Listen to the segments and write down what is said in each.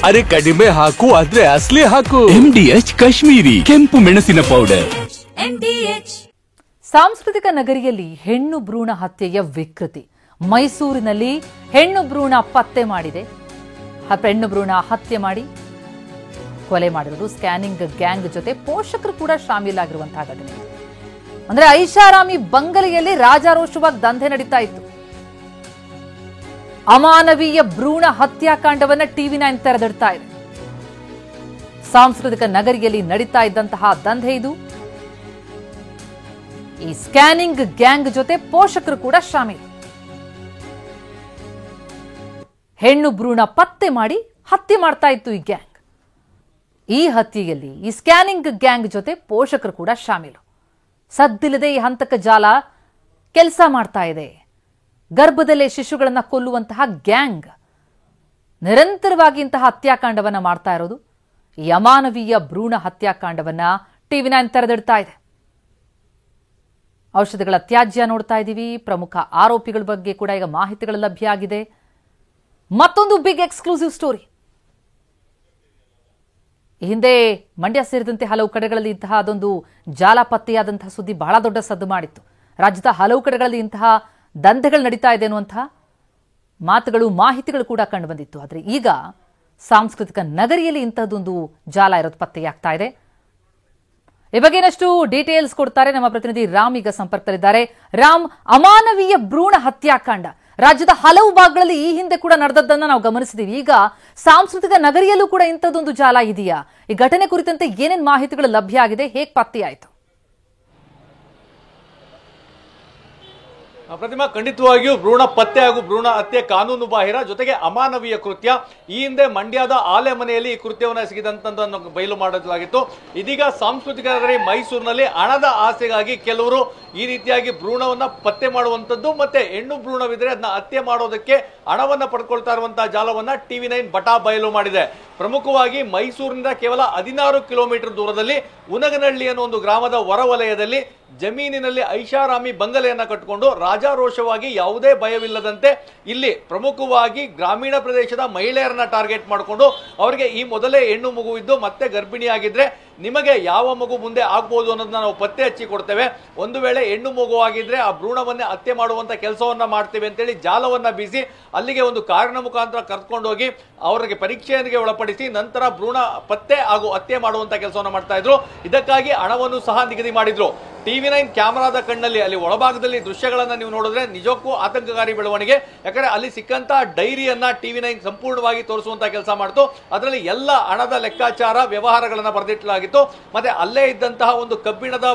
ಅರೆ ಕಡಿಮೆ ಹಾಕು ಆದ್ರೆ ಅಸಲಿ ಹಾಕು. MDH ಕಾಶ್ಮೀರಿ ಕೆಂಪು ಮೆಣಸಿನ ಪೌಡರ್. ಸಾಂಸ್ಕೃತಿಕ ನಗರಿಯಲ್ಲಿ ಹೆಣ್ಣು ಭ್ರೂಣ ಹತ್ಯೆಯ ವಿಕೃತಿ. ಮೈಸೂರಿನಲ್ಲಿ ಹೆಣ್ಣು ಭ್ರೂಣ ಪತ್ತೆ ಮಾಡಿದೆ. ಹೆಣ್ಣು ಭ್ರೂಣ ಹತ್ಯೆ ಮಾಡಿ ಕೊಲೆ ಮಾಡಿರೋದು. ಸ್ಕ್ಯಾನಿಂಗ್ ಗ್ಯಾಂಗ್ ಜೊತೆ ಪೋಷಕರು ಕೂಡ ಶಾಮೀಲಾಗಿರುವಂತಹ ಘಟನೆ. ಅಂದ್ರೆ ಐಷಾರಾಮಿ ಬಂಗಲೆಯಲ್ಲಿ ರಾಜಾರೋಷವಾಗಿ ದಂಧೆ ನಡೀತಾ ಇತ್ತು. ಅಮಾನವೀಯ ಭ್ರೂಣ ಹತ್ಯಾಕಾಂಡವನ್ನ TV9 ತೆರೆದಿಡ್ತಾ ಇದೆ. ಸಾಂಸ್ಕೃತಿಕ ನಗರಿಯಲ್ಲಿ ನಡೀತಾ ಇದ್ದಂತಹ ದಂಧೆ ಇದು. ಈ ಸ್ಕ್ಯಾನಿಂಗ್ ಗ್ಯಾಂಗ್ ಜೊತೆ ಪೋಷಕರು ಕೂಡ ಶಾಮೀಲು. ಹೆಣ್ಣು ಭ್ರೂಣ ಪತ್ತೆ ಮಾಡಿ ಹತ್ಯೆ ಮಾಡ್ತಾ ಇತ್ತು ಈ ಗ್ಯಾಂಗ್. ಈ ಹತ್ಯೆಯಲ್ಲಿ ಈ ಸ್ಕ್ಯಾನಿಂಗ್ ಗ್ಯಾಂಗ್ ಜೊತೆ ಪೋಷಕರು ಕೂಡ ಶಾಮೀಲು. ಸದ್ದಿಲ್ಲದೆ ಈ ಹಂತಕ ಜಾಲ ಕೆಲಸ ಮಾಡ್ತಾ ಇದೆ. ಗರ್ಭದಲ್ಲೇ ಶಿಶುಗಳನ್ನ ಕೊಲ್ಲುವಂತಹ ಗ್ಯಾಂಗ್ ನಿರಂತರವಾಗಿ ಇಂತಹ ಹತ್ಯಾಕಾಂಡವನ್ನ ಮಾಡ್ತಾ ಇರೋದು. ಈ ಅಮಾನವೀಯ ಭ್ರೂಣ ಹತ್ಯಾಕಾಂಡವನ್ನ TV9 ತೆರೆದಿಡ್ತಾ ಇದೆ. ಔಷಧಿಗಳ ತ್ಯಾಜ್ಯ ನೋಡ್ತಾ ಇದ್ದೀವಿ. ಪ್ರಮುಖ ಆರೋಪಿಗಳ ಬಗ್ಗೆ ಕೂಡ ಈಗ ಮಾಹಿತಿಗಳು ಲಭ್ಯ ಆಗಿದೆ. ಮತ್ತೊಂದು ಬಿಗ್ ಎಕ್ಸ್ಕ್ಲೂಸಿವ್ ಸ್ಟೋರಿ. ಈ ಹಿಂದೆ ಮಂಡ್ಯ ಸೇರಿದಂತೆ ಹಲವು ಕಡೆಗಳಲ್ಲಿ ಇಂತಹ ಅದೊಂದು ಜಾಲ ಪತ್ತೆಯಾದಂತಹ ಸುದ್ದಿ ಬಹಳ ದೊಡ್ಡ ಸದ್ದು ಮಾಡಿತ್ತು. ರಾಜ್ಯದ ಹಲವು ಕಡೆಗಳಲ್ಲಿ ಇಂತಹ ದಂಧೆಗಳು ನಡೀತಾ ಇದೆ ಅನ್ನುವಂತಹ ಮಾತುಗಳು ಮಾಹಿತಿಗಳು ಕೂಡ ಕಂಡು ಬಂದಿತ್ತು. ಆದರೆ ಈಗ ಸಾಂಸ್ಕೃತಿಕ ನಗರಿಯಲ್ಲಿ ಇಂತಹದೊಂದು ಜಾಲ ಇರೋದು ಪತ್ತೆಯಾಗ್ತಾ ಇದೆ. ಈ ಬಗ್ಗೆ ಇನ್ನಷ್ಟು ಡೀಟೇಲ್ಸ್ ಕೊಡ್ತಾರೆ ನಮ್ಮ ಪ್ರತಿನಿಧಿ ರಾಮ್. ಈಗ ಸಂಪರ್ಕದಲ್ಲಿದ್ದಾರೆ. ರಾಮ್, ಅಮಾನವೀಯ ಭ್ರೂಣ ಹತ್ಯಾಕಾಂಡ ರಾಜ್ಯದ ಹಲವು ಭಾಗಗಳಲ್ಲಿ ಈ ಹಿಂದೆ ಕೂಡ ನಡೆದದ್ದನ್ನ ನಾವು ಗಮನಿಸಿದೀವಿ. ಈಗ ಸಾಂಸ್ಕೃತಿಕ ನಗರಿಯಲ್ಲೂ ಕೂಡ ಇಂಥದ್ದೊಂದು ಜಾಲ ಇದೆಯಾ? ಈ ಘಟನೆ ಕುರಿತಂತೆ ಏನೇನು ಮಾಹಿತಿಗಳು ಲಭ್ಯ ಆಗಿದೆ? ಹೇಗೆ ಪತ್ತೆಯಾಯಿತು? ಪ್ರತಿಮಾ, ಖಂಡಿತವಾಗಿಯೂ ಭ್ರೂಣ ಪತ್ತೆ ಹಾಗೂ ಭ್ರೂಣ ಹತ್ಯೆ ಕಾನೂನು ಬಾಹಿರ, ಜೊತೆಗೆ ಅಮಾನವೀಯ ಕೃತ್ಯ. ಈ ಹಿಂದೆ ಮಂಡ್ಯದ ಆಲೆ ಮನೆಯಲ್ಲಿ ಈ ಕೃತ್ಯವನ್ನು ಎಸಗಿದಂತದ್ದನ್ನು ಬಯಲು ಮಾಡಲಾಗಿತ್ತು. ಇದೀಗ ಸಾಂಸ್ಕೃತಿಕ ನಗರಿ ಮೈಸೂರಿನಲ್ಲಿ ಹಣದ ಆಸೆಗಾಗಿ ಕೆಲವರು ಈ ರೀತಿಯಾಗಿ ಭ್ರೂಣವನ್ನ ಪತ್ತೆ ಮಾಡುವಂತದ್ದು, ಮತ್ತೆ ಹೆಣ್ಣು ಭ್ರೂಣವಿದ್ರೆ ಅದನ್ನ ಹತ್ಯೆ ಮಾಡೋದಕ್ಕೆ ಹಣವನ್ನ ಪಡ್ಕೊಳ್ತಾ ಇರುವಂತಹ ಜಾಲವನ್ನ TV9 ಬಟಾ ಬಯಲು ಮಾಡಿದೆ. ಪ್ರಮುಖವಾಗಿ ಮೈಸೂರಿನಿಂದ ಕೇವಲ 16 ಕಿಲೋಮೀಟರ್ ದೂರದಲ್ಲಿ ಉನಗನಹಳ್ಳಿ ಅನ್ನೋ ಒಂದು ಗ್ರಾಮದ ಹೊರವಲಯದಲ್ಲಿ ಜಮೀನಿನಲ್ಲಿ ಐಷಾರಾಮಿ ಬಂಗಲೆಯನ್ನ ಕಟ್ಟಿಕೊಂಡು ರಾಜಾರೋಷವಾಗಿ ಯಾವುದೇ ಭಯವಿಲ್ಲದಂತೆ ಇಲ್ಲಿ ಪ್ರಮುಖವಾಗಿ ಗ್ರಾಮೀಣ ಪ್ರದೇಶದ ಮಹಿಳೆಯರನ್ನ ಟಾರ್ಗೆಟ್ ಮಾಡಿಕೊಂಡು ಅವರಿಗೆ ಈ ಮೊದಲೇ ಹೆಣ್ಣು ಮಗು ಇದ್ದು ಮತ್ತೆ ಗರ್ಭಿಣಿಯಾಗಿದ್ರೆ ನಿಮಗೆ ಯಾವ ಮಗು ಮುಂದೆ ಆಗ್ಬಹುದು ಅನ್ನೋದನ್ನ ನಾವು ಪತ್ತೆ ಹಚ್ಚಿ ಕೊಡ್ತೇವೆ. ಒಂದು ವೇಳೆ ಹೆಣ್ಣು ಮಗು ಆಗಿದ್ರೆ ಆ ಭ್ರೂಣವನ್ನೇ ಹತ್ಯೆ ಮಾಡುವಂತ ಕೆಲಸವನ್ನ ಮಾಡ್ತೇವೆ ಅಂತೇಳಿ ಜಾಲವನ್ನ ಬೀಸಿ ಅಲ್ಲಿಗೆ ಒಂದು ಕಾರಿನ ಮುಖಾಂತರ ಕರ್ಕೊಂಡೋಗಿ ಅವರಿಗೆ ಪರೀಕ್ಷೆಗೆ ಒಳಪಡಿಸಿ ನಂತರ ಭ್ರೂಣ ಪತ್ತೆ ಹಾಗೂ ಹತ್ಯೆ ಮಾಡುವಂತ ಕೆಲಸವನ್ನ ಮಾಡ್ತಾ ಇದ್ರು. ಇದಕ್ಕಾಗಿ ಹಣವನ್ನು ಸಹ ನಿಗದಿ ಮಾಡಿದ್ರು. TV9 ಕ್ಯಾಮೆರಾದ ಕಣ್ಣಲ್ಲಿ ಅಲ್ಲಿ ಒಳಭಾಗದಲ್ಲಿ ದೃಶ್ಯಗಳನ್ನ ನೀವು ನೋಡಿದ್ರೆ ನಿಜಕ್ಕೂ ಆತಂಕಕಾರಿ ಬೆಳವಣಿಗೆ. ಯಾಕಂದ್ರೆ ಅಲ್ಲಿ ಸಿಕ್ಕಂತ ಡೈರಿಯನ್ನ TV9 ಸಂಪೂರ್ಣವಾಗಿ ತೋರಿಸುವಂತ ಕೆಲಸ ಮಾಡಿತು. ಅದರಲ್ಲಿ ಎಲ್ಲ ಹಣದ ಲೆಕ್ಕಾಚಾರ ವ್ಯವಹಾರಗಳನ್ನ ಬರೆದಿಟ್ಟಲಾಗಿತ್ತು. ಮತ್ತೆ ಅಲ್ಲೇ ಇದ್ದಂತಹ ಒಂದು ಕಬ್ಬಿಣದ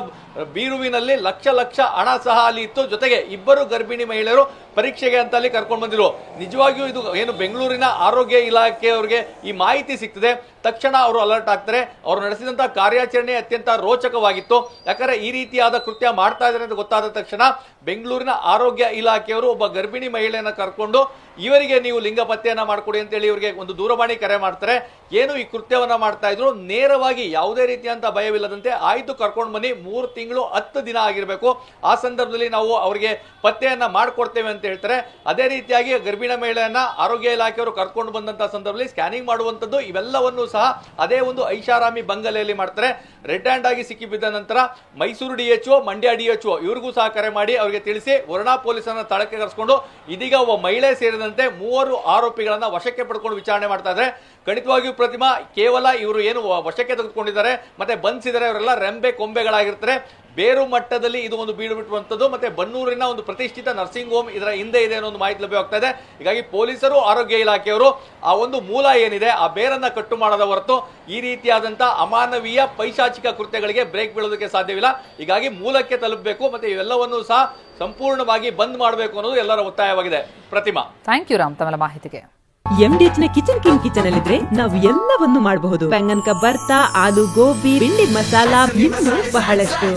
ಬೀರುವಿನಲ್ಲಿ ಲಕ್ಷ ಲಕ್ಷ ಹಣ ಸಹ ಅಲ್ಲಿ ಇತ್ತು. ಜೊತೆಗೆ ಇಬ್ಬರು ಗರ್ಭಿಣಿ ಮಹಿಳೆಯರು ಪರೀಕ್ಷೆಗೆ ಅಂತ ಅಲ್ಲಿ ಕರ್ಕೊಂಡು ಬಂದಿರು. ನಿಜವಾಗಿಯೂ ಇದು ಏನು ಬೆಂಗಳೂರಿನ ಆರೋಗ್ಯ ಇಲಾಖೆಯವರಿಗೆ ಈ ಮಾಹಿತಿ ಸಿಗ್ತದೆ, ತಕ್ಷಣ ಅವರು ಅಲರ್ಟ್ ಆಗ್ತಾರೆ. ಅವರು ನಡೆಸಿದಂತಹ ಕಾರ್ಯಾಚರಣೆ ಅತ್ಯಂತ ರೋಚಕವಾಗಿತ್ತು. ಯಾಕಂದ್ರೆ ಈ ರೀತಿಯಾದ ಕೃತ್ಯ ಮಾಡ್ತಾ ಇದ್ದಾರೆ ಅಂತ ಗೊತ್ತಾದ ತಕ್ಷಣ ಬೆಂಗಳೂರಿನ ಆರೋಗ್ಯ ಇಲಾಖೆಯವರು ಒಬ್ಬ ಗರ್ಭಿಣಿ ಮಹಿಳೆಯನ್ನ ಕರ್ಕೊಂಡು ಇವರಿಗೆ ನೀವು ಲಿಂಗ ಪತ್ತೆಯನ್ನ ಮಾಡ್ಕೊಡಿ ಅಂತೇಳಿ ಇವರಿಗೆ ಒಂದು ದೂರವಾಣಿ ಕರೆ ಮಾಡ್ತಾರೆ. ಏನು ಈ ಕೃತ್ಯವನ್ನ ಮಾಡ್ತಾ ಇದ್ರು ನೇರವಾಗಿ ಯಾವುದೇ ರೀತಿಯಂತ ಭಯವಿಲ್ಲದಂತೆ ಆಯ್ತು ಕರ್ಕೊಂಡು ಬನ್ನಿ, 3 ತಿಂಗಳು 10 ದಿನ ಆಗಿರ್ಬೇಕು, ಆ ಸಂದರ್ಭದಲ್ಲಿ ನಾವು ಅವರಿಗೆ ಪತ್ತೆಯನ್ನ ಮಾಡ್ಕೊಡ್ತೇವೆ ಅಂತ ಹೇಳ್ತಾರೆ. ಅದೇ ರೀತಿಯಾಗಿ ಗರ್ಭಿಣ ಮಹಿಳೆಯನ್ನ ಆರೋಗ್ಯ ಇಲಾಖೆಯವರು ಕರ್ಕೊಂಡು ಬಂದಂತಹ ಸಂದರ್ಭದಲ್ಲಿ ಸ್ಕ್ಯಾನಿಂಗ್ ಮಾಡುವಂತದ್ದು ಇವೆಲ್ಲವನ್ನು ಸಹ ಅದೇ ಒಂದು ಐಷಾರಾಮಿ ಬಂಗಲೆಯಲ್ಲಿ ಮಾಡ್ತಾರೆ. ರೆಡ್ ಹ್ಯಾಂಡ್ ಆಗಿ ಸಿಕ್ಕಿ ಬಿದ್ದ ನಂತರ ಮೈಸೂರು DHO, ಮಂಡ್ಯ DHO ಇವರಿಗೂ ಸಹ ಕರೆ ಮಾಡಿ ಅವರಿಗೆ ತಿಳಿಸಿ ವರುಣಾ ಪೊಲೀಸರನ್ನ ಸ್ಥಳಕ್ಕೆ ಕರೆಸಿಕೊಂಡು ಇದೀಗ ಒಬ್ಬ ಮಹಿಳೆ ಸೇರಿದಂತೆ 3 ಆರೋಪಿಗಳನ್ನ ವಶಕ್ಕೆ ಪಡ್ಕೊಂಡು ವಿಚಾರಣೆ ಮಾಡ್ತಾ ಇದ್ದಾರೆ. ಖಂಡಿತವಾಗಿಯೂ ಪ್ರತಿಮಾ, ಕೇವಲ ಇವರು ಏನು ವಶಕ್ಕೆ ತೆಗೆದುಕೊಂಡಿದ್ದಾರೆ ಮತ್ತೆ ಬಂಧಿಸಿದರೆ ಅವರೆಲ್ಲ ರೆಂಬೆ ಕೊಂಬೆಗಳಾಗಿರ್ತಾರೆ. ಬೇರು ಮಟ್ಟದಲ್ಲಿ ಇದು ಒಂದು ಬೀಡು ಬಿಟ್ಟುವಂಥದ್ದು. ಮತ್ತೆ ಬನ್ನೂರಿನ ಒಂದು ಪ್ರತಿಷ್ಠಿತ ನರ್ಸಿಂಗ್ ಹೋಮ್ ಇದರ ಹಿಂದೆ ಇದೆ ಅನ್ನೋ ಒಂದು ಮಾಹಿತಿ ಲಭ್ಯವಾಗ್ತಾ ಇದೆ. ಹೀಗಾಗಿ ಪೊಲೀಸರು ಆರೋಗ್ಯ ಇಲಾಖೆಯವರು ಆ ಒಂದು ಮೂಲ ಏನಿದೆ ಆ ಬೇರನ್ನ ಕಟ್ಟು ಮಾಡದ ಹೊರತು ಈ ರೀತಿಯಾದಂತಹ ಅಮಾನವೀಯ ಪೈಶಾಚಿಕ ಕೃತ್ಯಗಳಿಗೆ ಬ್ರೇಕ್ ಬೀಳೋದಕ್ಕೆ ಸಾಧ್ಯವಿಲ್ಲ. ಹೀಗಾಗಿ ಮೂಲಕ್ಕೆ ತಲುಪಬೇಕು ಮತ್ತೆ ಇವೆಲ್ಲವನ್ನೂ ಸಹ ಸಂಪೂರ್ಣವಾಗಿ ಬಂದ್ ಮಾಡಬೇಕು ಅನ್ನೋದು ಎಲ್ಲರ ಒತ್ತಾಯವಾಗಿದೆ. ಪ್ರತಿಮಾ, ಥ್ಯಾಂಕ್ ಯು ರಾಮ್ ತಮ್ಮ ಮಾಹಿತಿಗೆ. MDH ನ ಕಿಚನ್ ಅಲ್ಲಿ ನಾವು ಎಲ್ಲವನ್ನು ಮಾಡಬಹುದು. ಬೆಂಗನ್ ಕ ಬರ್ತಾ, ಆಲೂ ಗೋಬಿ, ಭಿಂಡಿ ಮಸಾಲಾ, ಇನ್ನೂ ಬಹಳಷ್ಟು.